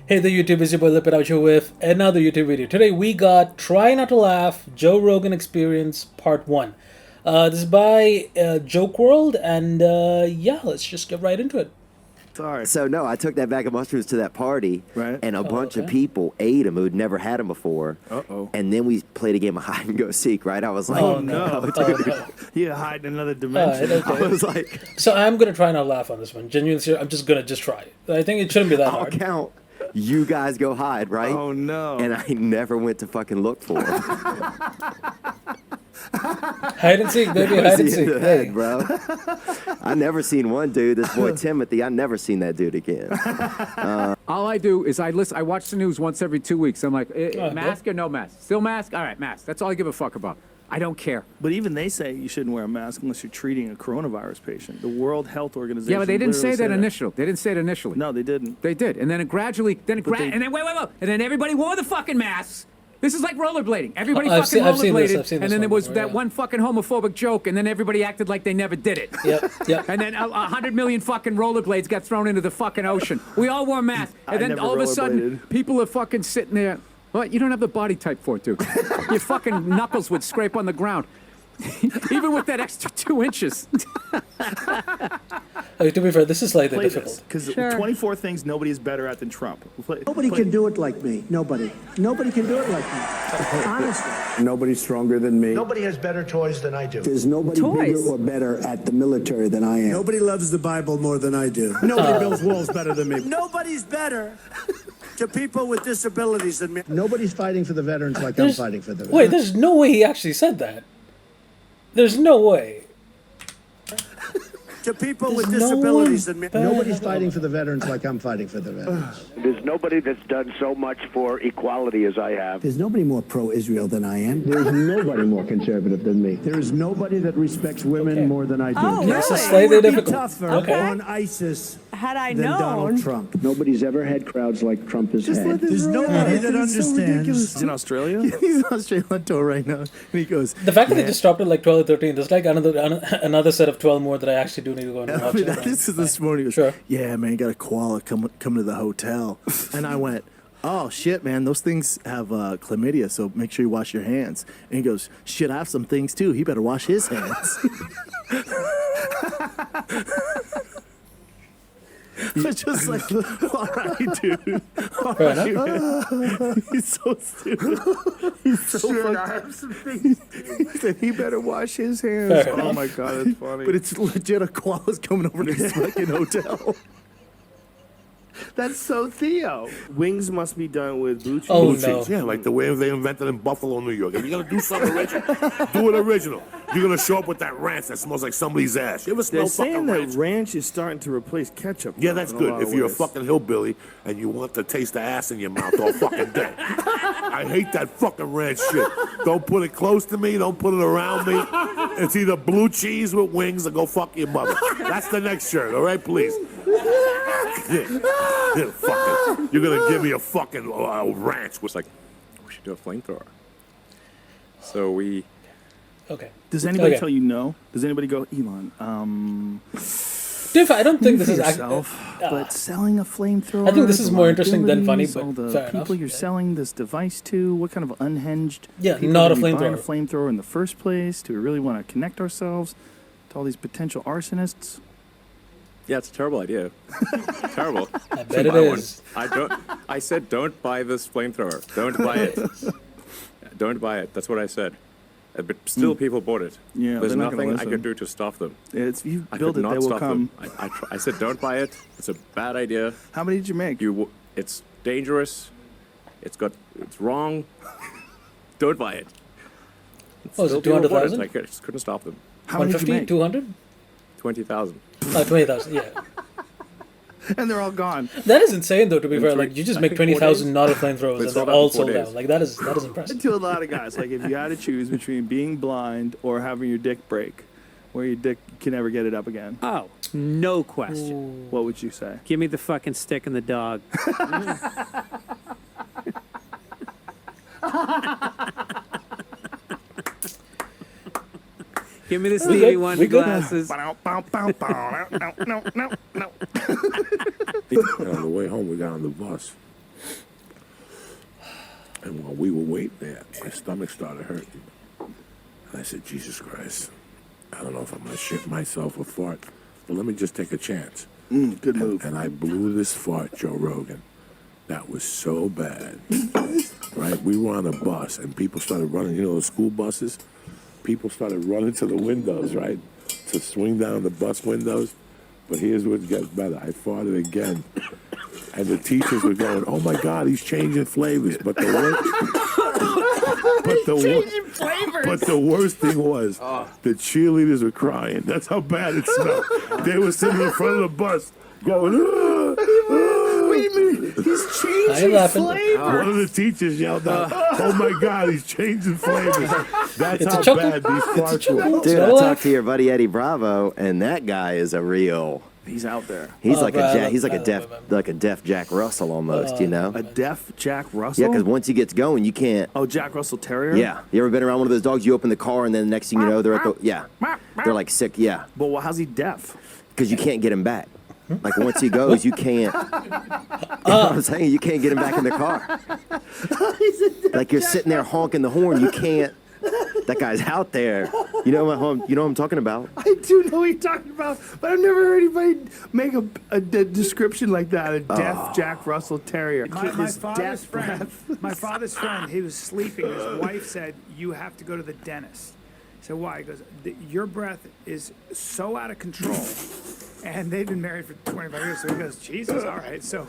Hey there YouTube, it's your boy Lipid out here with another YouTube video. Today we got Try Not to Laugh, Joe Rogan Experience Part 1. This is by Joke World, and yeah, let's just get right into it. Sorry. So no, I took that bag of mushrooms to that party, Right. and a bunch of people ate them who'd never had them before. Uh-oh. And then we played a game of hide and go seek. Right? I was like, Oh, no. dude. no. You hide in another dimension. Alright, okay. I was like, So I'm gonna try not to laugh on this one. Genuinely, I'm just gonna try. I think it shouldn't be that I'll hard. count. You guys go hide, right? Oh, no. And I never went to fucking look for them. Hide and seek, baby, hide and seek. Hey. Bro. I never seen one dude. This boy Timothy. I never seen that dude again. All I do is I watch the news once every 2 weeks. I'm like, Alright, mask or no mask? Still mask? All right, mask. That's all I give a fuck about. I don't care. But even they say you shouldn't wear a mask unless you're treating a coronavirus patient. The World Health Organization. Yeah, but they didn't say literally that initially. They didn't say it initially. No, they didn't. They did, and then it gradually, and then wait, and then everybody wore the fucking masks. This is like rollerblading. Everybody I've fucking seen this. rollerbladed, I've seen and this then there one was before, that yeah. one fucking homophobic joke, and then everybody acted like they never did it. Yep. And then 100 million fucking rollerblades got thrown into the fucking ocean. We all wore masks, and I then never all of a sudden, rollerbladed. people are fucking sitting there. What? You don't have the body type for it, dude. Your fucking knuckles would scrape on the ground. Even with that extra 2 inches. To be fair, this is slightly Play difficult. this, because Sure. 24 things nobody is better at than Trump. Nobody can do it like me. Nobody. Nobody can do it like me. Honestly. Nobody's stronger than me. Nobody has better toys than I do. There's nobody bigger or better at the military than I am. Nobody loves the Bible more than I do. Nobody builds walls better than me. Nobody's better to people with disabilities than me. Nobody's fighting for the veterans like I'm fighting for the Wait, veterans. there's no way he actually said that. There's no way. To people There's with no disabilities one than me. better. Nobody's fighting for the veterans like I'm fighting for the veterans. There's nobody that's done so much for equality as I have. There's nobody more pro-Israel than I am. There's nobody more conservative than me. There is nobody that respects women Okay. more than I do. Oh, This is really? slightly Be difficult. tougher Okay. on ISIS Had I than Donald known, Trump. Nobody's ever had crowds like Trump has had. There's nobody that understands. He's in Australia? He's in Australia on tour right now, and he goes. The fact that they just stopped at like 12 or 13, there's like another set of 12 more that I actually do need to go and I watch. mean, it. this is this morning. He goes, Sure. Yeah, man, got a koala come to the hotel, and I went, oh shit, man, those things have chlamydia, so make sure you wash your hands. And he goes, shit, I have some things too. He better wash his hands. It's just like, all right, dude. All Fair right, enough. man. He's so stupid. He's so fucking. He said he better wash his hands. Fair Oh, enough. my God, that's funny. But it's legit a koala's coming over to this fucking hotel. That's so Theo. Wings must be done with blue cheese. Oh, Blue no. cheese, yeah, like the way they invented in Buffalo, New York. If you're gonna do something original, do it original. You're gonna show up with that ranch that smells like somebody's ass. You ever They're smell saying fucking that ranch? ranch is starting to replace ketchup. Yeah, that's in a good. lot If of you're a ways. fucking hillbilly and you want to taste the ass in your mouth all fucking day. I hate that fucking ranch shit. Don't put it close to me. Don't put it around me. It's either blue cheese with wings or go fuck your mother. That's the next shirt, all right, please. Yeah, fuck it. You're gonna give me a fucking ranch. Was like, we should do a flamethrower. So we, Okay. Does anybody Okay. tell you no? Does anybody go, Elon? Dude, I don't think this is yourself, but selling a flamethrower. I think this is the more interesting than funny, liabilities, but all the fair people enough. you're selling this device to. What kind of unhinged? Yeah, people not are a we buying a flamethrower. flamethrower in the first place? Do we really want to connect ourselves to all these potential arsonists? yeah, it's a terrible idea. Terrible. I bet it Buy one. is. I said, don't buy this flamethrower. Don't buy it. Don't buy it. That's what I said. But still, people bought it. Yeah, There's they're not gonna nothing I listen. could do to stop them. It's you I build could it, not they will stop come. them. I said, don't buy it. It's a bad idea. How many did you make? It's dangerous. It's wrong. Don't buy it. Oh, is Still it people bought 200,000? I just couldn't stop them. How many did you 150, make? 200? 20,000. 20,000, yeah. And they're all gone. That is insane, though, to be fair. three- Like, you just I make think 4 20,000 days. not of flamethrowers, and It's they're sold out all in 4 sold days. out. Like, that is impressive. To a lot of guys, like if you had to choose between being blind or having your dick break, where your dick can never get it up again, Oh, no question. what would you say? Give me the fucking stick and the dog. Give me the Stevie Wonder glasses. On the way home, we got on the bus. And while we were waiting there, my stomach started hurting. And I said, Jesus Christ, I don't know if I'm going to shit myself or fart, but let me just take a chance. Good move. And I blew this fart, Joe Rogan. That was so bad. Right? We were on a bus, and people started running, the school buses? People started running to the windows, right? To swing down the bus windows. But here's what gets better. I farted again. And the teachers were going, oh my God, he's changing flavors. But the worst thing was the cheerleaders were crying. That's how bad it smelled. They were sitting in front of the bus going, Wait a minute, he's changing flavors. One of the teachers yelled out, oh my God, he's changing flavors. That's It's a how chocolate- bad these farts were. Dude, I talked to your buddy Eddie Bravo, and that guy is a real. He's out there. He's Oh, like bro, I a love- he's like I a love deaf him, man. like a deaf Jack Russell almost, you know? A deaf Jack Russell? Yeah, because once he gets going, you can't. Oh, Jack Russell Terrier? Yeah, you ever been around one of those dogs? You open the car, and then the next thing you know, they're at the they're like sick. Yeah, But how's he deaf? because you can't get him back. Like once he goes, you can't. You know what I'm saying? You can't get him back in the car. Like you're sitting there honking the horn, you can't. That guy's out there. You know what I'm talking about. I do know what you're talking about, but I've never heard anybody make a description like that. A deaf Jack Russell Terrier. My father's friend, he was sleeping. His wife said, you have to go to the dentist. I said, why? He goes, your breath is so out of control. And they've been married for 25 years. So he goes, Jesus, all right. So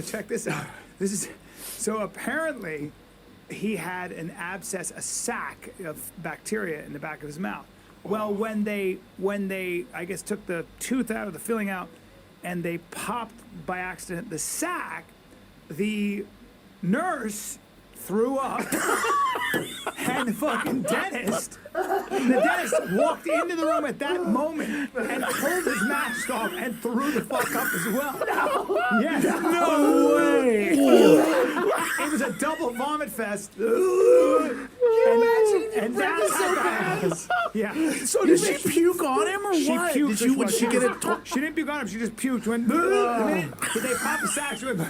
check this out. So apparently he had an abscess, a sac of bacteria in the back of his mouth. Well, when they I guess took the tooth out of the filling out and they popped by accident the sac, the nurse threw up and the fucking dentist walked into the room at that moment and pulled his mask off and threw the fuck up as well. No, yes. No way. It was a double vomit fest. And that's how bad it was. Yeah. So did she puke on him or She what? puked. She get it? She didn't puke on him. She just puked. Went. But they popped the sack. She went.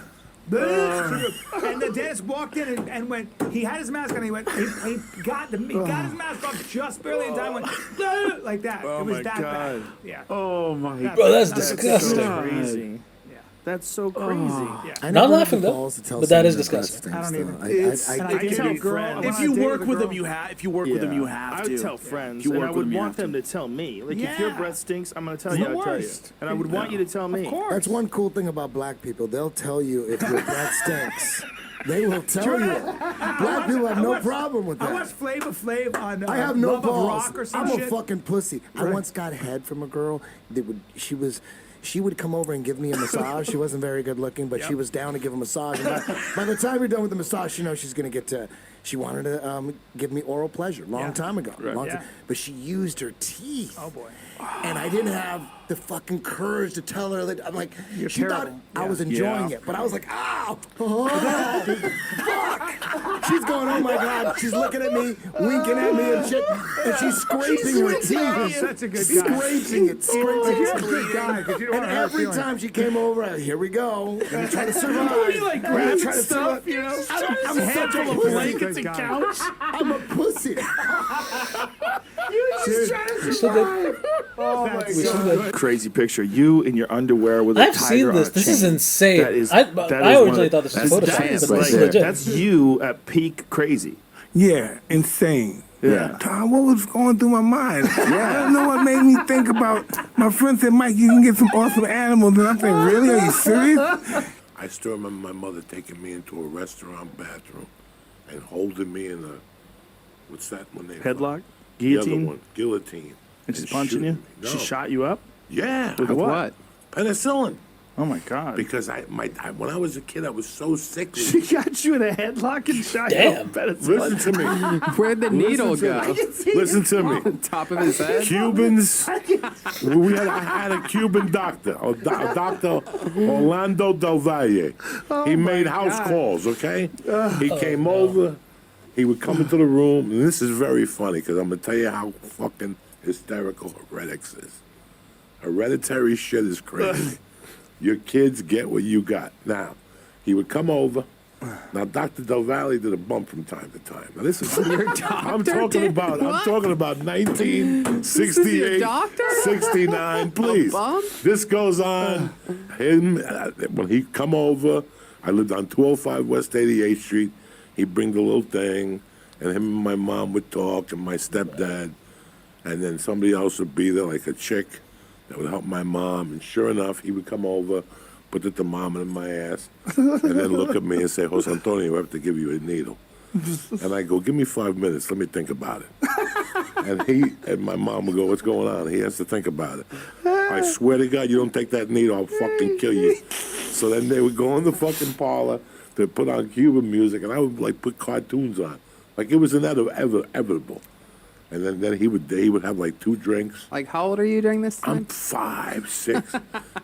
And the dentist walked in and went. He had his mask on. He went. He got his mask off just barely in time. Went like that. Oh it was my that God. bad. Yeah. Oh my Bro, that's God. disgusting. So crazy. That's so crazy. Yeah. I Not never had laughing, the though, balls to tell but that is someone their disgusting. breath I don't stinks, even- though. It's- I and I tell girl, friends. I If wanna you date work with a with them, girl. you have. If you work with them, you have I to. would tell friends, If you and work I with would them, you want have them to tell me. Like, if your Yeah. breath stinks, I'm going to tell It's you. the I'll tell you. worst. And I would want you to tell me. Of course. That's one cool thing about black people. They'll tell you if your breath stinks. They will tell you. Black people have no problem with I watched that. Flavor Flav on I have no Love of balls. Rock or some I'm a shit. fucking pussy. I Right. once got head from a girl that she would come over and give me a massage. She wasn't very good looking, but she was down to give a massage. And by the time you're done with the massage, you know she's gonna get to. She wanted to give me oral pleasure long time ago. Yeah. But she used her teeth. Oh boy. And I didn't have the fucking courage to tell her that. I'm like, You're she thought terrible. I was Yeah. enjoying it, but I was like, ow, fuck. She's going, oh my God. She's looking at me, winking at me and shit, and she's scraping her You're teeth. such a good guy. Scraping it, scraping You're a it. good guy, 'cause you don't And want to hurt every feelings. time she came over, here we go. I'm gonna try to survive. You like I'm gonna grabbing try to stuff, survive. you know? I'm Head such a full of pussy. blankets and couch. I'm a pussy. We still good? That's We so still good. good? Crazy picture. You in your underwear with a I've tiger seen on this. a This chain. is insane. That is, I that is originally one of- thought this was that's- Photoshop, that's but right this is there. legit. That's you at peak crazy. Yeah, insane. Yeah. Tom, what was going through my mind? I don't know what made me think about. My friend said, Mike, you can get some awesome animals. And I'm saying, really? Are you serious? I still remember my mother taking me into a restaurant bathroom and holding me in a, what's that one name? Headlock? The other Guillotine? one, guillotine. And she's punching you? shooting me. She No. shot you up? Yeah. With what? Penicillin. Oh my God. Because when I was a kid, I was so sickly. She got you in a headlock and shot you Damn. up. Listen to me. Where'd the needle go? Listen to me. Top of his head? Cubans. I had a Cuban doctor, Dr. Orlando Del Valle. He made house calls, okay? He came over. He would come into the room, and this is very funny because I'm going to tell you how fucking hysterical heretics is. Hereditary shit is crazy. Your kids get what you got. Now, He would come over. Now, Dr. Del Valle did a bump from time to time. Now, this is I'm talking about 1968, 69. Please, this goes on. When he come over, I lived on 205 West 88th Street. He'd bring the little thing, and him and my mom would talk, and my stepdad, and then somebody else would be there, like a chick that would help my mom. And sure enough, he would come over, put the thermometer in my ass, and then look at me and say, Jose Antonio, I have to give you a needle. And I go, give me 5 minutes, let me think about it. And my mom would go, what's going on? He has to think about it. I swear to God, you don't take that needle, I'll fucking kill you. So then they would go in the fucking parlor, they'd put on Cuban music, and I would like put cartoons on. Like it was inevitable. And then he would have like 2 drinks. Like, how old are you during this time? I'm 5, 6.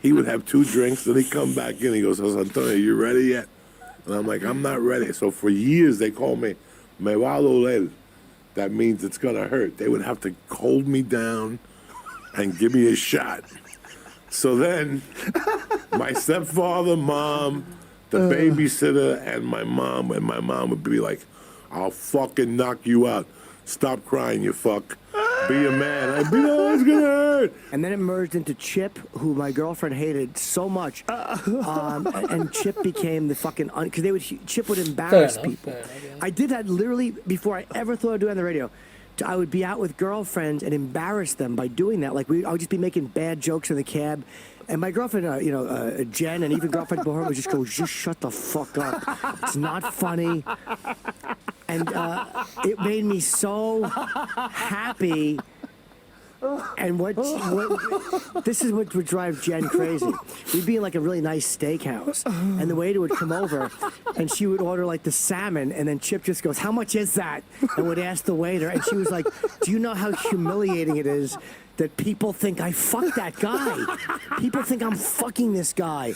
He would have 2 drinks, then he'd come back in. He goes, Jose Antonio, you ready yet? And I'm like, I'm not ready. So for years, they called me, me va a doler. That means it's going to hurt. They would have to hold me down and give me a shot. So then, my stepfather, mom, the babysitter, and my mom would be like, I'll fucking knock you out. Stop crying, you fuck. Be a man. I'd be, no, it's gonna hurt. And then it merged into Chip, who my girlfriend hated so much. And Chip became the fucking, because Chip would embarrass people. I did that literally before I ever thought I'd do it on the radio. I would be out with girlfriends and embarrass them by doing that. Like I would just be making bad jokes in the cab. And my girlfriend, Jen, and even girlfriend before her would just go, just shut the fuck up. It's not funny. And it made me so happy. And this is what would drive Jen crazy. We'd be in like a really nice steakhouse, and the waiter would come over, and she would order like the salmon, and then Chip just goes, how much is that? And would ask the waiter, and she was like, do you know how humiliating it is that people think I fucked that guy? People think I'm fucking this guy.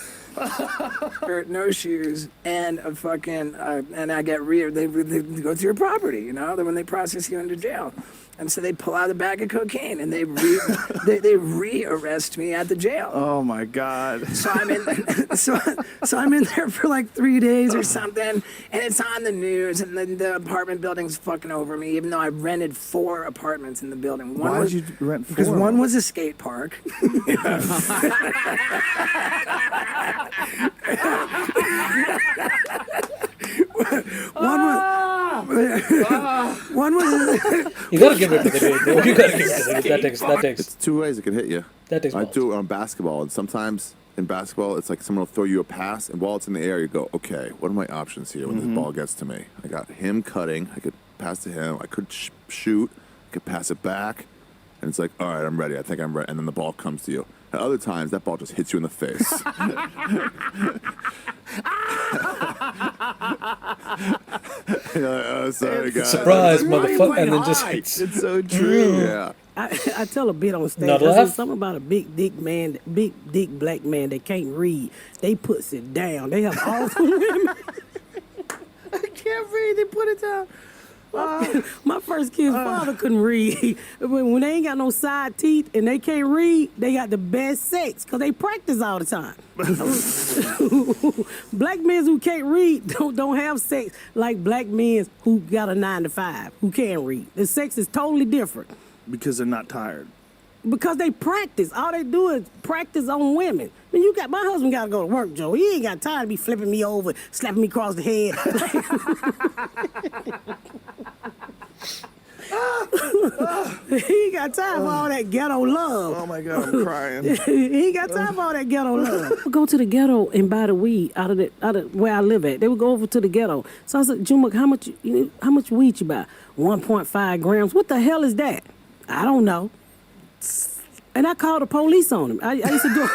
No shoes and a fucking and I get they go to your property, you know, when they process you into jail. And so they pull out a bag of cocaine and they re-arrest me at the jail. Oh my God! So I'm in, so I'm in there for like 3 days or something, and it's on the news, and the apartment building's fucking over me, even though I rented 4 apartments in the building. Why did you rent 4? Because one was a skate park. One was. You gotta give it to the dude. You gotta give it to the dude. That takes. It's 2 ways it can hit you. That takes. I do it on basketball, and sometimes in basketball, it's like someone will throw you a pass, and while it's in the air, you go, okay, what are my options here when this ball gets to me? I got him cutting. I could pass to him. I could shoot. I could pass it back. And it's like, all right, I'm ready. I think I'm ready. And then the ball comes to you. At other times, that ball just hits you in the face. You're like, oh, sorry, guys. Surprise, motherfucker. And then just hits. It's so true. Yeah. I tell a bit on stage. Not I laugh? said something about a big dick black man that can't read. They puts it down. They have all the women. I can't read. They put it down. My first kid's father couldn't read. When they ain't got no side teeth and they can't read, they got the best sex because they practice all the time. Black men who can't read don't have sex like black men who got a 9 to 5 who can read. The sex is totally different. Because they're not tired. Because they practice. All they do is practice on women. I mean, my husband got to go to work, Joe. He ain't got time to be flipping me over, slapping me across the head. He ain't got time for all that ghetto love. Oh my God, I'm crying. He ain't got time for all that ghetto love. We'll go to the ghetto and buy the weed out of where I live at. They would go over to the ghetto. So I said, Juma, how much weed you buy? 1.5 grams. What the hell is that? I don't know. And I called the police on him. I used to do.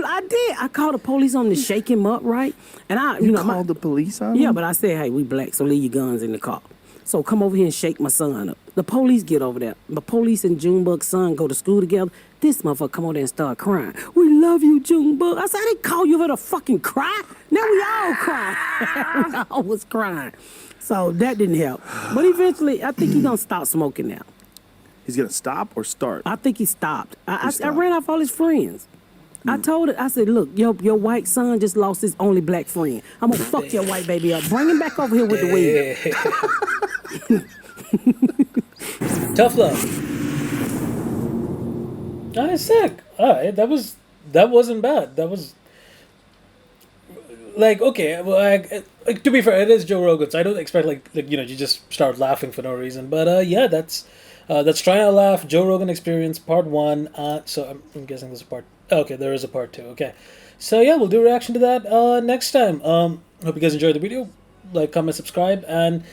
I did. I called the police on him to shake him up, right? And you called the police on him? Yeah, but I said, hey, we black, so leave your guns in the car. So come over here and shake my son up. The police get over there. The police and Junebug's son go to school together. This motherfucker come over there and start crying. We love you, Junebug. I said, I didn't call you for to fucking cry. Now we all cry. We all was crying. So that didn't help. But eventually, I think he's going to stop smoking now. He's going to stop or start? I think he stopped. I ran off all his friends. I told it. I said, look, your white son just lost his only black friend. I'm gonna fuck your white baby up. Bring him back over here with the weed. Tough love. Sick. All right, that wasn't bad. That was like, okay. Well, to be fair, it is Joe Rogan, so I don't expect like you just start laughing for no reason. But yeah, that's Try Not to Laugh, Joe Rogan Experience Part 1. So I'm guessing there's a part. Okay, there is a part 2. Okay, so yeah, we'll do a reaction to that next time. Hope you guys enjoyed the video. Like, comment, subscribe, and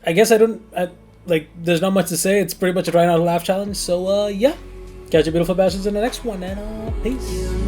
I guess there's not much to say. It's pretty much a Try Not to Laugh challenge. So yeah, catch you beautiful bastards in the next one, and peace.